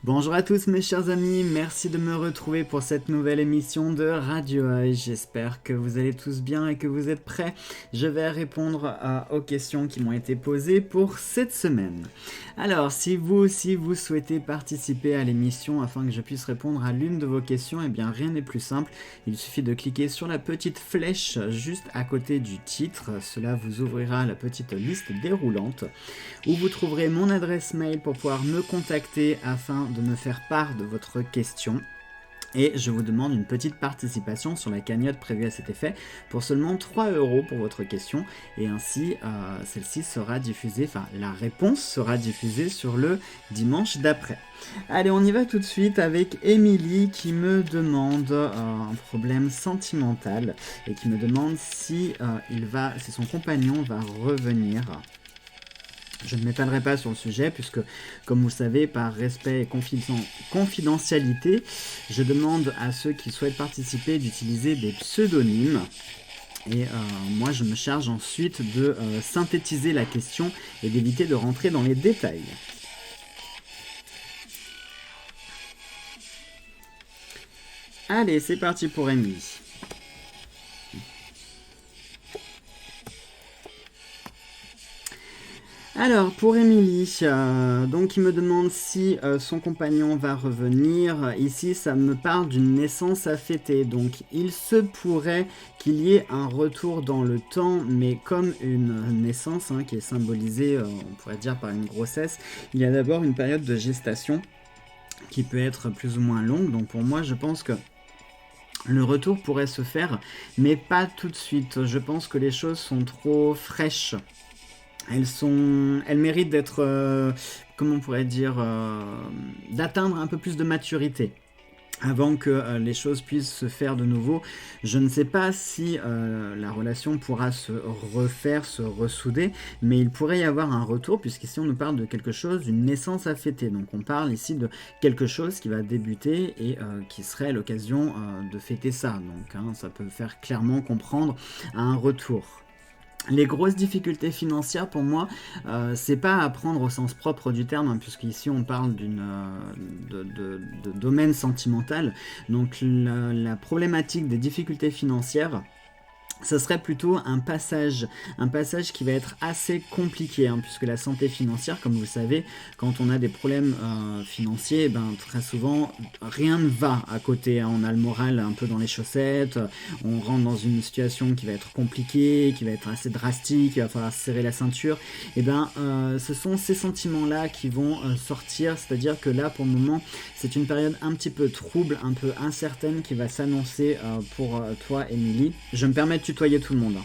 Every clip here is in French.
Bonjour à tous mes chers amis, merci de me retrouver pour cette nouvelle émission de Radio Eye. J'espère que vous allez tous bien et que vous êtes prêts. Je vais répondre aux questions qui m'ont été posées pour cette semaine. Alors, si vous aussi vous souhaitez participer à l'émission afin que je puisse répondre à l'une de vos questions, eh bien rien n'est plus simple. Il suffit de cliquer sur la petite flèche juste à côté du titre. Cela vous ouvrira la petite liste déroulante où vous trouverez mon adresse mail pour pouvoir me contacter afin de me faire part de votre question. Et je vous demande une petite participation sur la cagnotte prévue à cet effet pour seulement 3 € pour votre question. Et ainsi, celle-ci sera diffusée, enfin la réponse sera diffusée sur le dimanche d'après. Allez, on y va tout de suite avec Émilie qui me demande un problème sentimental et qui me demande si son compagnon va revenir. Je ne m'étalerai pas sur le sujet puisque, comme vous le savez, par respect et confidentialité, je demande à ceux qui souhaitent participer d'utiliser des pseudonymes. Et moi, je me charge ensuite de synthétiser la question et d'éviter de rentrer dans les détails. Allez, c'est parti pour Émilie. Alors, pour Émilie, donc il me demande si son compagnon va revenir. Ici, ça me parle d'une naissance à fêter. Donc, il se pourrait qu'il y ait un retour dans le temps, mais comme une naissance qui est symbolisée, on pourrait dire, par une grossesse, il y a d'abord une période de gestation qui peut être plus ou moins longue. Donc, pour moi, je pense que le retour pourrait se faire, mais pas tout de suite. Je pense que les choses sont trop fraîches. Elles méritent d'être, comment on pourrait dire, d'atteindre un peu plus de maturité avant que les choses puissent se faire de nouveau. Je ne sais pas si la relation pourra se refaire, se ressouder, mais il pourrait y avoir un retour, puisqu'ici on nous parle de quelque chose, d'une naissance à fêter. Donc on parle ici de quelque chose qui va débuter et qui serait l'occasion de fêter ça. Donc ça peut faire clairement comprendre un retour. Les grosses difficultés financières, pour moi, c'est pas à prendre au sens propre du terme, puisqu'ici on parle de domaine sentimental. Donc la problématique des difficultés financières, ce serait plutôt un passage qui va être assez compliqué, puisque la santé financière, comme vous le savez, quand on a des problèmes financiers, très souvent rien ne va à côté. On a le moral un peu dans les chaussettes, on rentre dans une situation qui va être compliquée, qui va être assez drastique, il va falloir serrer la ceinture. Ce sont ces sentiments-là qui vont sortir, c'est-à-dire que là, pour le moment, c'est une période un petit peu trouble, un peu incertaine qui va s'annoncer pour toi, Émilie. Je me permets de tutoyer tout le monde.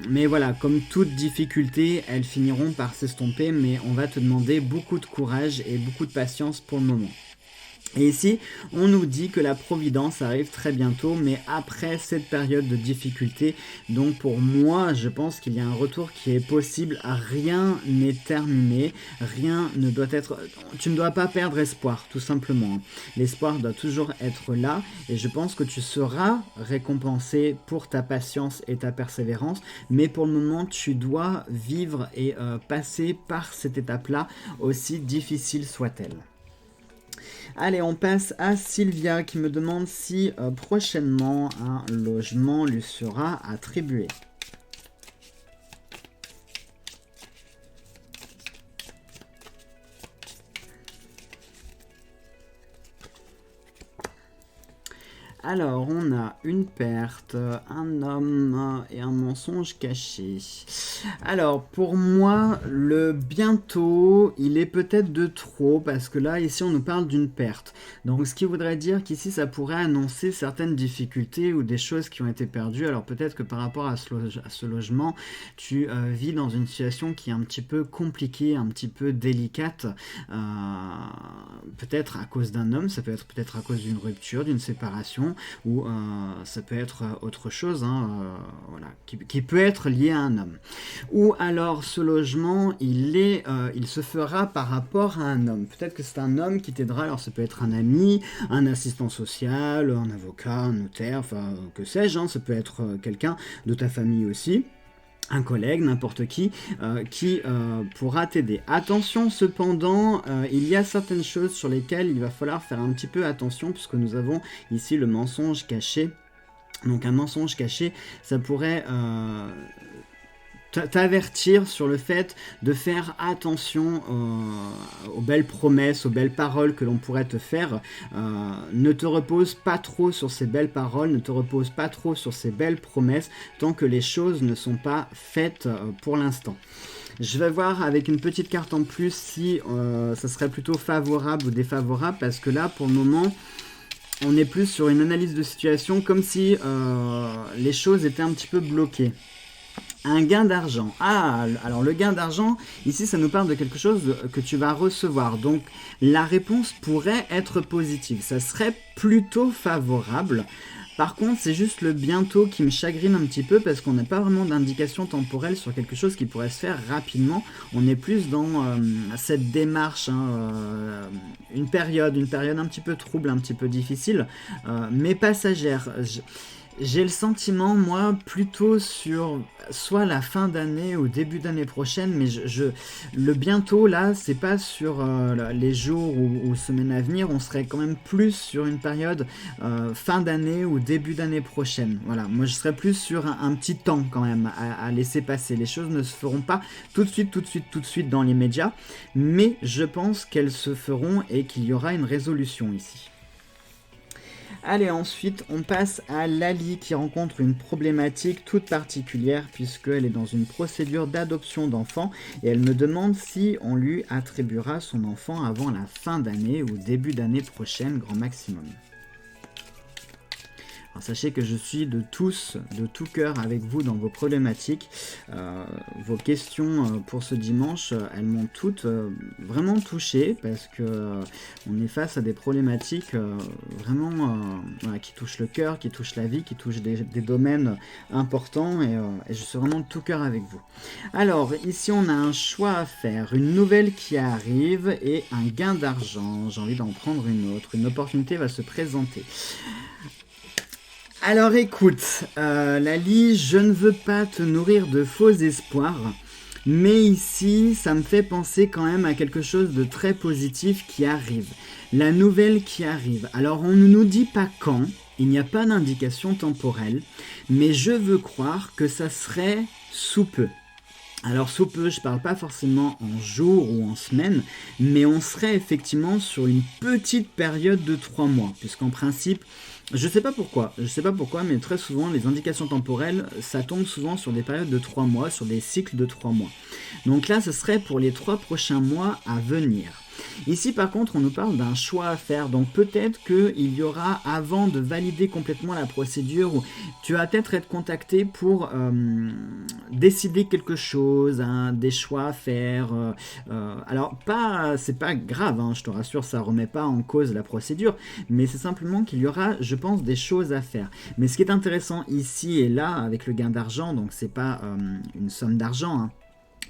Mais voilà, comme toute difficulté, elles finiront par s'estomper, mais on va te demander beaucoup de courage et beaucoup de patience pour le moment. Et ici, on nous dit que la providence arrive très bientôt, mais après cette période de difficulté. Donc pour moi, je pense qu'il y a un retour qui est possible. Rien n'est terminé, rien ne doit être... Tu ne dois pas perdre espoir, tout simplement. L'espoir doit toujours être là, et je pense que tu seras récompensé pour ta patience et ta persévérance. Mais pour le moment, tu dois vivre et passer par cette étape-là, aussi difficile soit-elle. Allez, on passe à Sylvia qui me demande si prochainement un logement lui sera attribué. Alors, on a une perte, un homme et un mensonge caché. Alors, pour moi, le bientôt, il est peut-être de trop, parce que là, ici, on nous parle d'une perte. Donc, ce qui voudrait dire qu'ici, ça pourrait annoncer certaines difficultés ou des choses qui ont été perdues. Alors, peut-être que par rapport à ce logement, tu vis dans une situation qui est un petit peu compliquée, un petit peu délicate. Peut-être à cause d'un homme, ça peut être peut-être à cause d'une rupture, d'une séparation, ou ça peut être autre chose, voilà, qui peut être lié à un homme. Ou alors ce logement, il se fera par rapport à un homme. Peut-être que c'est un homme qui t'aidera, alors ça peut être un ami, un assistant social, un avocat, un notaire, enfin que sais-je, ça peut être quelqu'un de ta famille aussi. un collègue, n'importe qui pourra t'aider. Attention cependant, il y a certaines choses sur lesquelles il va falloir faire un petit peu attention, puisque nous avons ici le mensonge caché. Donc un mensonge caché, ça pourrait t'avertir sur le fait de faire attention aux belles promesses, aux belles paroles que l'on pourrait te faire. Ne te repose pas trop sur ces belles paroles, ne te repose pas trop sur ces belles promesses, tant que les choses ne sont pas faites pour l'instant. Je vais voir avec une petite carte en plus si ça serait plutôt favorable ou défavorable, parce que là, pour le moment, on est plus sur une analyse de situation, comme si les choses étaient un petit peu bloquées. Un gain d'argent. Ah, alors le gain d'argent, ici ça nous parle de quelque chose que tu vas recevoir. Donc la réponse pourrait être positive. Ça serait plutôt favorable. Par contre, c'est juste le bientôt qui me chagrine un petit peu parce qu'on n'a pas vraiment d'indication temporelle sur quelque chose qui pourrait se faire rapidement. On est plus dans cette démarche, une période un petit peu trouble, un petit peu difficile, mais passagère. J'ai le sentiment, moi, plutôt sur soit la fin d'année ou début d'année prochaine, mais le bientôt, là, c'est pas sur les jours ou semaines à venir, on serait quand même plus sur une période fin d'année ou début d'année prochaine. Voilà, moi je serais plus sur un petit temps quand même à laisser passer. Les choses ne se feront pas tout de suite dans les médias, mais je pense qu'elles se feront et qu'il y aura une résolution ici. Allez, ensuite, on passe à Lali qui rencontre une problématique toute particulière puisqu'elle est dans une procédure d'adoption d'enfants et elle me demande si on lui attribuera son enfant avant la fin d'année ou début d'année prochaine, grand maximum. Alors, sachez que je suis de tout cœur avec vous dans vos problématiques. Vos questions pour ce dimanche, elles m'ont toutes vraiment touché parce que on est face à des problématiques vraiment voilà, qui touchent le cœur, qui touchent la vie, qui touchent des domaines importants et je suis vraiment de tout cœur avec vous. Alors, ici on a un choix à faire, une nouvelle qui arrive et un gain d'argent. J'ai envie d'en prendre une autre, une opportunité va se présenter. Alors écoute, Lali, je ne veux pas te nourrir de faux espoirs, mais ici, ça me fait penser quand même à quelque chose de très positif qui arrive. La nouvelle qui arrive. Alors on ne nous dit pas quand, il n'y a pas d'indication temporelle, mais je veux croire que ça serait sous peu. Alors sous peu, je parle pas forcément en jours ou en semaines, mais on serait effectivement sur une petite période de 3 mois, puisqu'en principe, je sais pas pourquoi, mais très souvent les indications temporelles, ça tombe souvent sur des périodes de 3 mois, sur des cycles de 3 mois. Donc là, ce serait pour les 3 prochains mois à venir. Ici par contre on nous parle d'un choix à faire, donc peut-être qu'il y aura, avant de valider complètement la procédure, où tu vas peut-être être contacté pour décider quelque chose, des choix à faire. Alors c'est pas grave, je te rassure, ça remet pas en cause la procédure, mais c'est simplement qu'il y aura, je pense, des choses à faire. Mais ce qui est intéressant ici et là avec le gain d'argent, donc c'est pas une somme d'argent,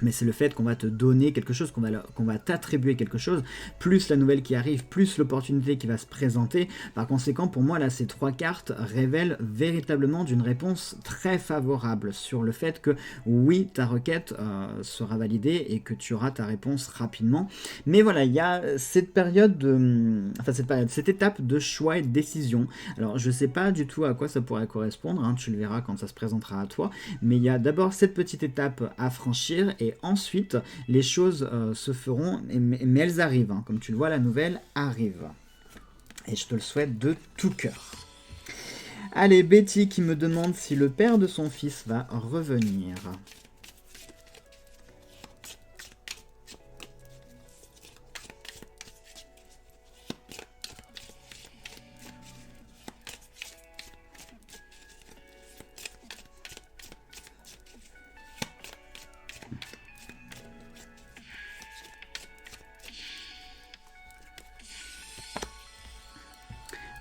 mais c'est le fait qu'on va te donner quelque chose, qu'on va t'attribuer quelque chose, plus la nouvelle qui arrive, plus l'opportunité qui va se présenter. Par conséquent, pour moi, là, ces 3 cartes révèlent véritablement d'une réponse très favorable sur le fait que, oui, ta requête sera validée et que tu auras ta réponse rapidement. Mais voilà, il y a cette cette étape de choix et de décision. Alors, je ne sais pas du tout à quoi ça pourrait correspondre, tu le verras quand ça se présentera à toi, mais il y a d'abord cette petite étape à franchir et ensuite les choses se feront, mais elles arrivent, comme tu le vois, la nouvelle arrive et je te le souhaite de tout cœur. Allez, Betty qui me demande si le père de son fils va revenir.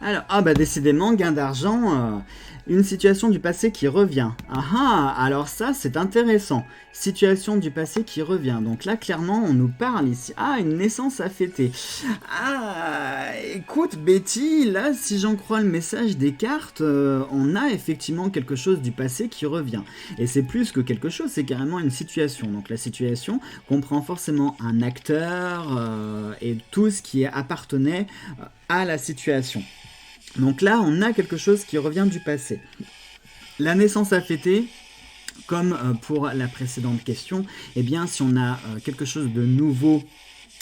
Alors, décidément, gain d'argent, Une situation du passé qui revient. Ah ah, alors ça c'est intéressant. Situation du passé qui revient. Donc là clairement on nous parle ici. Ah, une naissance à fêter. Ah, écoute Betty, là si j'en crois le message des cartes, on a effectivement quelque chose du passé qui revient. Et c'est plus que quelque chose, c'est carrément une situation. Donc la situation comprend forcément un acteur et tout ce qui appartenait à la situation. Donc là, on a quelque chose qui revient du passé. La naissance à fêter, comme pour la précédente question, eh bien, si on a quelque chose de nouveau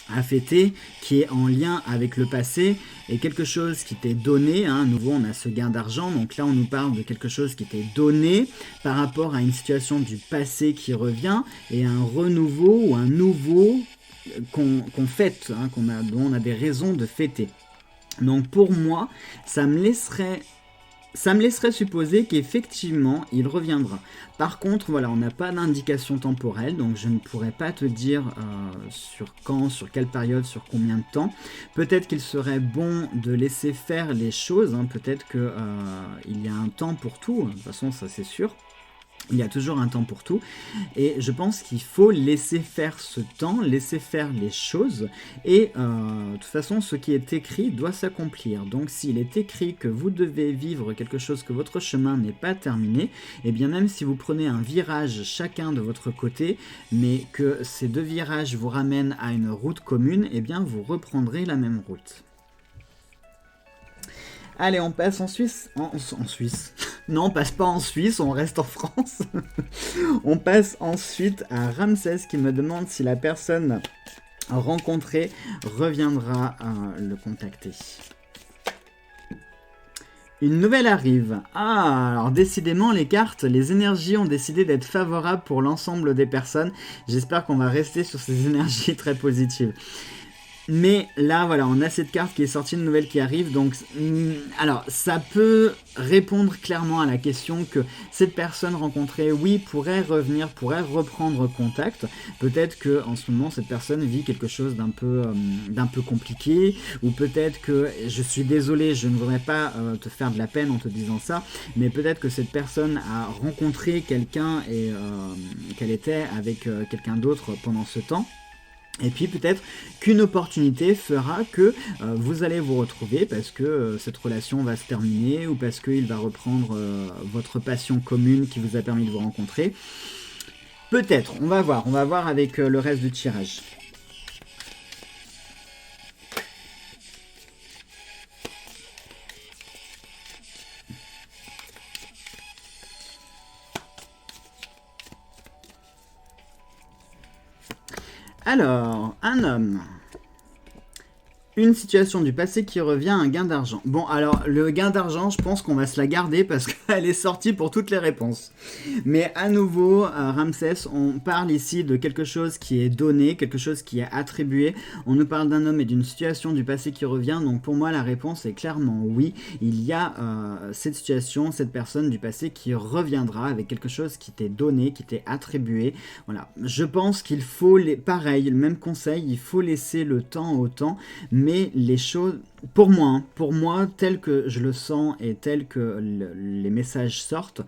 à fêter, qui est en lien avec le passé, et quelque chose qui t'est donné, hein, à nouveau on a ce gain d'argent, donc là on nous parle de quelque chose qui t'est donné par rapport à une situation du passé qui revient, et un renouveau ou un nouveau qu'on fête, hein, dont on a des raisons de fêter. Donc pour moi, ça me laisserait supposer qu'effectivement, il reviendra. Par contre, voilà, on n'a pas d'indication temporelle, donc je ne pourrais pas te dire sur quand, sur quelle période, sur combien de temps. Peut-être qu'il serait bon de laisser faire les choses, hein, peut-être qu'il y a un temps pour tout, de toute façon ça c'est sûr. Il y a toujours un temps pour tout et je pense qu'il faut laisser faire ce temps, laisser faire les choses et de toute façon ce qui est écrit doit s'accomplir. Donc s'il est écrit que vous devez vivre quelque chose, que votre chemin n'est pas terminé, et bien même si vous prenez un virage chacun de votre côté, mais que ces deux virages vous ramènent à une route commune, et bien vous reprendrez la même route. Allez, on passe en Suisse. En Suisse. Non, on passe pas en Suisse, on reste en France. On passe ensuite à Ramsès qui me demande si la personne rencontrée reviendra le contacter. Une nouvelle arrive. Ah, alors décidément les cartes, les énergies ont décidé d'être favorables pour l'ensemble des personnes. J'espère qu'on va rester sur ces énergies très positives. Mais là, voilà, on a cette carte qui est sortie, une nouvelle qui arrive, donc alors ça peut répondre clairement à la question que cette personne rencontrée, oui, pourrait revenir, pourrait reprendre contact. Peut-être que en ce moment cette personne vit quelque chose d'un peu compliqué, ou peut-être que, je suis désolé, je ne voudrais pas te faire de la peine en te disant ça, mais peut-être que cette personne a rencontré quelqu'un et qu'elle était avec quelqu'un d'autre pendant ce temps. Et puis peut-être qu'une opportunité fera que vous allez vous retrouver parce que cette relation va se terminer ou parce qu'il va reprendre votre passion commune qui vous a permis de vous rencontrer. Peut-être, on va voir avec le reste du tirage. Alors, un homme. Une situation du passé qui revient, un gain d'argent. Bon, alors, le gain d'argent, je pense qu'on va se la garder parce qu'elle est sortie pour toutes les réponses. Mais à nouveau, Ramsès, on parle ici de quelque chose qui est donné, quelque chose qui est attribué. On nous parle d'un homme et d'une situation du passé qui revient. Donc pour moi, la réponse est clairement oui. Il y a cette situation, cette personne du passé qui reviendra avec quelque chose qui t'est donné, qui t'est attribué. Voilà. Je pense qu'il faut, pareil, le même conseil, il faut laisser le temps au temps. Mais les choses, pour moi, tel que je le sens et tel que les messages sortent,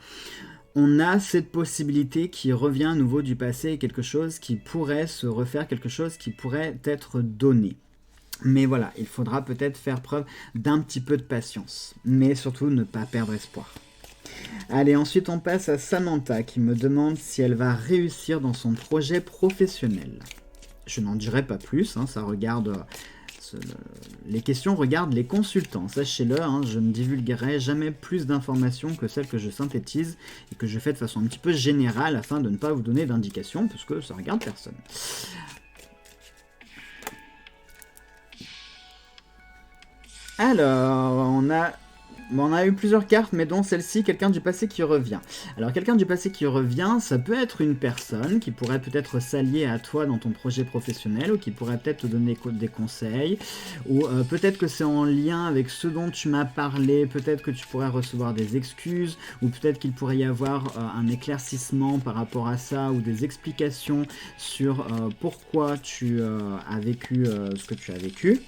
on a cette possibilité qui revient à nouveau du passé, quelque chose qui pourrait se refaire, quelque chose qui pourrait être donné. Mais voilà, il faudra peut-être faire preuve d'un petit peu de patience, mais surtout ne pas perdre espoir. Allez, ensuite on passe à Samantha qui me demande si elle va réussir dans son projet professionnel. Je n'en dirai pas plus, hein, ça regarde... Les questions regardent les consultants, sachez-le, hein, je ne divulguerai jamais plus d'informations que celles que je synthétise et que je fais de façon un petit peu générale afin de ne pas vous donner d'indications, parce que ça regarde personne. Alors, on a eu plusieurs cartes, mais dont celle-ci, quelqu'un du passé qui revient. Alors, quelqu'un du passé qui revient, ça peut être une personne qui pourrait peut-être s'allier à toi dans ton projet professionnel, ou qui pourrait peut-être te donner des conseils, ou peut-être que c'est en lien avec ce dont tu m'as parlé, peut-être que tu pourrais recevoir des excuses, ou peut-être qu'il pourrait y avoir un éclaircissement par rapport à ça, ou des explications sur pourquoi tu as vécu ce que tu as vécu.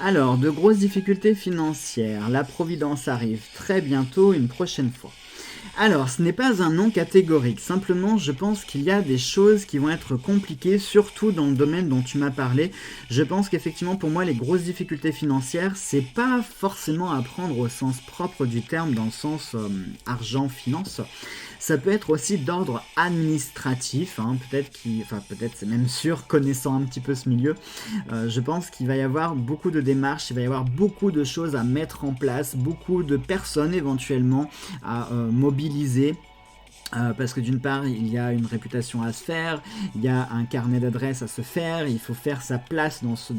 Alors, de grosses difficultés financières. La providence arrive très bientôt, une prochaine fois. Alors, ce n'est pas un non catégorique, simplement je pense qu'il y a des choses qui vont être compliquées, surtout dans le domaine dont tu m'as parlé. Je pense qu'effectivement pour moi les grosses difficultés financières, c'est pas forcément à prendre au sens propre du terme, dans le sens argent, finance. Ça peut être aussi d'ordre administratif, hein, peut-être c'est même sûr, connaissant un petit peu ce milieu. Je pense qu'il va y avoir beaucoup de démarches, il va y avoir beaucoup de choses à mettre en place, beaucoup de personnes éventuellement à mobiliser. Parce que d'une part, il y a une réputation à se faire, il y a un carnet d'adresses à se faire, il faut faire sa place dans ce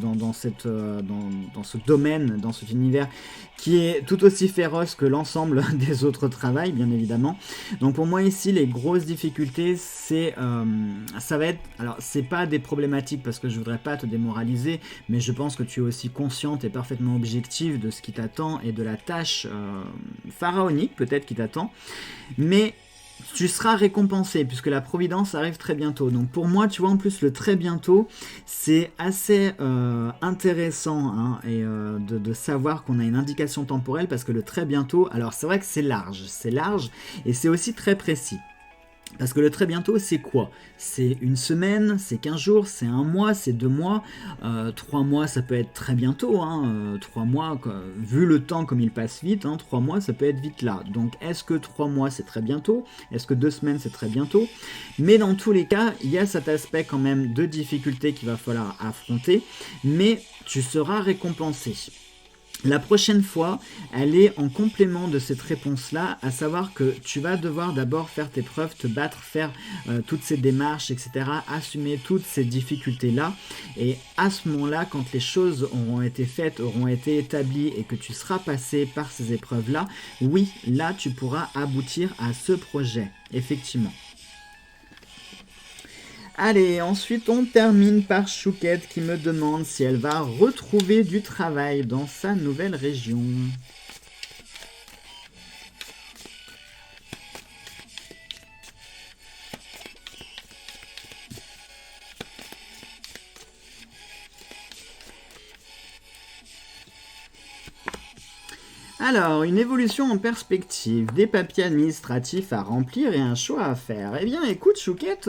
domaine, dans cet univers qui est tout aussi féroce que l'ensemble des autres travails, bien évidemment. Donc pour moi ici, les grosses difficultés, ça va être... Alors, c'est pas des problématiques parce que je voudrais pas te démoraliser, mais je pense que tu es aussi consciente et parfaitement objective de ce qui t'attend et de la tâche pharaonique peut-être qui t'attend. Mais tu seras récompensé puisque la providence arrive très bientôt. Donc pour moi, tu vois, en plus le très bientôt, c'est assez intéressant hein, et de savoir qu'on a une indication temporelle parce que le très bientôt, alors c'est vrai que c'est large et c'est aussi très précis. Parce que le très bientôt, c'est quoi? C'est une semaine, c'est 15 jours, c'est un mois, c'est 2 mois, 3 mois, ça peut être très bientôt, hein, 3 mois, vu le temps comme il passe vite, hein, 3 mois, ça peut être vite là. Donc, est-ce que 3 mois, c'est très bientôt? Est-ce que 2 semaines, c'est très bientôt? Mais dans tous les cas, il y a cet aspect quand même de difficulté qu'il va falloir affronter, mais tu seras récompensé. La prochaine fois, elle est en complément de cette réponse-là, à savoir que tu vas devoir d'abord faire tes preuves, te battre, faire toutes ces démarches, etc., assumer toutes ces difficultés-là. Et à ce moment-là, quand les choses auront été faites, auront été établies et que tu seras passé par ces épreuves-là, oui, là, tu pourras aboutir à ce projet, effectivement. Allez, ensuite on termine par Chouquette qui me demande si elle va retrouver du travail dans sa nouvelle région. Alors, une évolution en perspective, des papiers administratifs à remplir et un choix à faire. Eh bien, écoute Chouquette...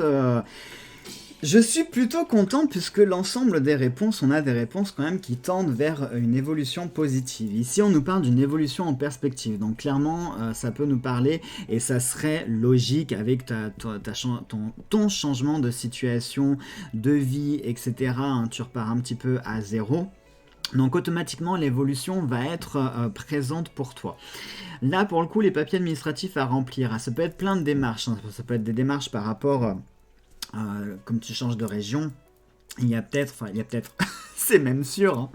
Je suis plutôt content puisque l'ensemble des réponses, on a des réponses quand même qui tendent vers une évolution positive. Ici, on nous parle d'une évolution en perspective. Donc clairement, ça peut nous parler et ça serait logique avec ton changement de situation, de vie, etc. Hein, tu repars un petit peu à zéro. Donc automatiquement, l'évolution va être présente pour toi. Là, pour le coup, les papiers administratifs à remplir, hein, ça peut être plein de démarches. Hein, ça peut être des démarches par rapport... comme tu changes de région, il y a peut-être, c'est même sûr,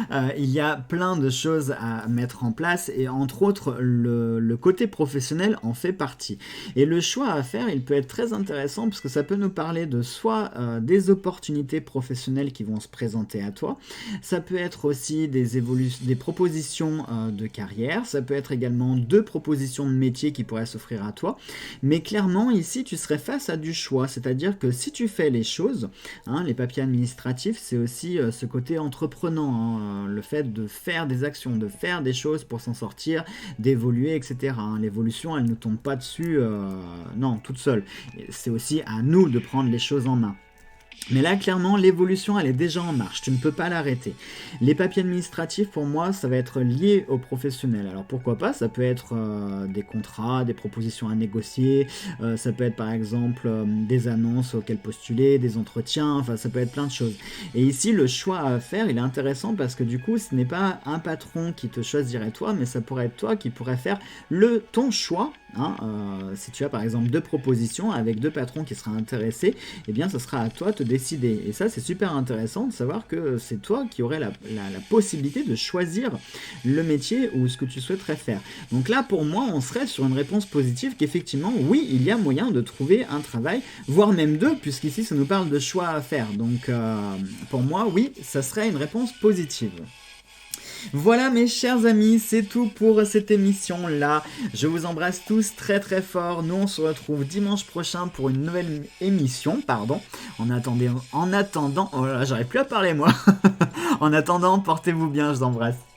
hein, il y a plein de choses à mettre en place et entre autres le côté professionnel en fait partie. Et le choix à faire, il peut être très intéressant parce que ça peut nous parler de soit des opportunités professionnelles qui vont se présenter à toi, ça peut être aussi des propositions de carrière, ça peut être également deux propositions de métier qui pourraient s'offrir à toi, mais clairement ici tu serais face à du choix, c'est-à-dire que si tu fais les choses, hein, les papiers administratifs, c'est aussi ce côté entreprenant, hein, le fait de faire des actions, de faire des choses pour s'en sortir, d'évoluer, etc. Hein. L'évolution, elle ne tombe pas dessus, non, toute seule. C'est aussi à nous de prendre les choses en main. Mais là, clairement, l'évolution, elle est déjà en marche. Tu ne peux pas l'arrêter. Les papiers administratifs, pour moi, ça va être lié aux professionnels. Alors, pourquoi pas? Ça peut être des contrats, des propositions à négocier. Ça peut être, par exemple, des annonces auxquelles postuler, des entretiens. Enfin, ça peut être plein de choses. Et ici, le choix à faire, il est intéressant parce que, du coup, ce n'est pas un patron qui te choisirait toi, mais ça pourrait être toi qui pourrait faire ton choix. Hein, si tu as, par exemple, deux propositions avec deux patrons qui seraient intéressés, eh bien, ce sera à toi de te décider. Et ça, c'est super intéressant de savoir que c'est toi qui aurais la possibilité de choisir le métier ou ce que tu souhaiterais faire. Donc là, pour moi, on serait sur une réponse positive qu'effectivement, oui, il y a moyen de trouver un travail, voire même deux, puisqu'ici, ça nous parle de choix à faire. Donc, pour moi, oui, ça serait une réponse positive. Voilà mes chers amis, c'est tout pour cette émission-là. Je vous embrasse tous très très fort. Nous on se retrouve dimanche prochain pour une nouvelle émission, pardon. En attendant, oh là là, j'arrive plus à parler moi. En attendant, portez-vous bien, je vous embrasse.